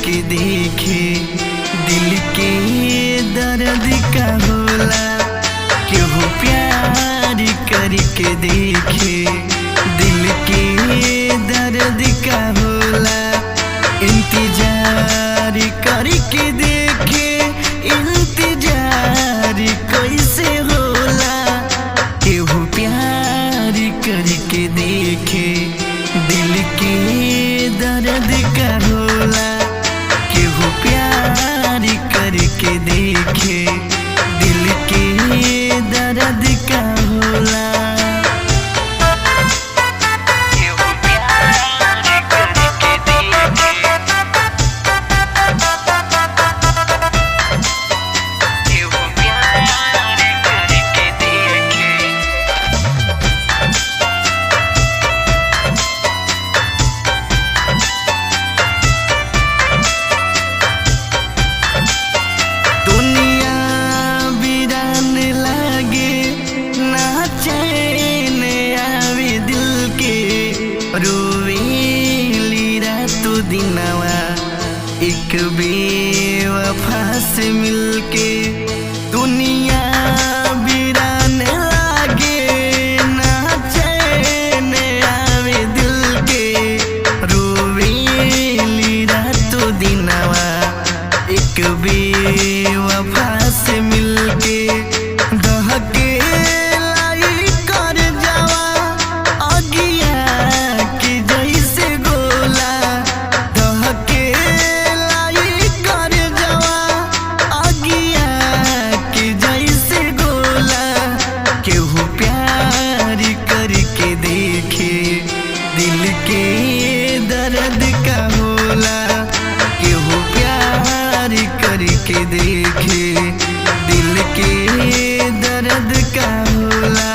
के देखे दिल के दर्द का होला। केहू प्यार करके देखे दिल के दर्द का होला। इंतजार करके देखे इंतजार कैसे होला। केहू प्यार करके देखे दिल के दर्द का होला। केहू प्यार करके देखे दिल के दर्द का होला। रोवेली रातों दिनवा एक बेवफा से मिलके। दुनिया वीरान लागे ना चैन आवे दिल के। रोवेली रातों दिनवा एक बेवफा से मिलके। दहके दिल के दर्द का होला। केहू प्यार करके देखे दिल के दर्द का होला।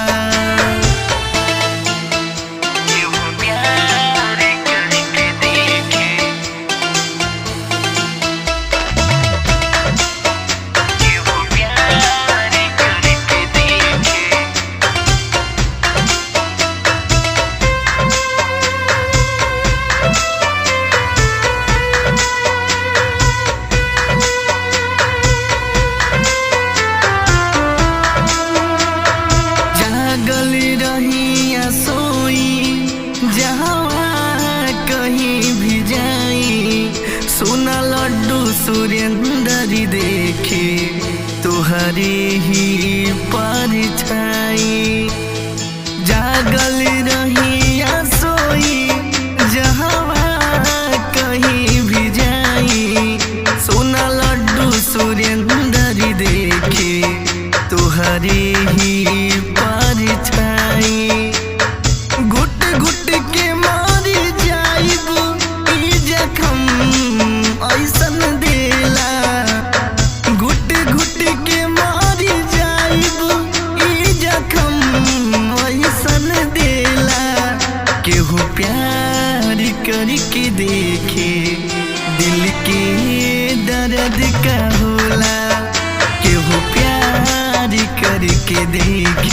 कहीं भी जाई सोना लड्डू सुरेंद्र देखे तुहरे ही परछाई। जागल रही या सोई जहाँ कहीं भी जाई सोना लड्डू सुरेंद्र देखे तुहरे ही परछाई। घुट घुट के ऐसन देला घुट घुट के मारी जाइब ई जखम ऐसन देला। केहू प्यार करके देखे दिल के दर्द का होला। केहू प्यार करके देखे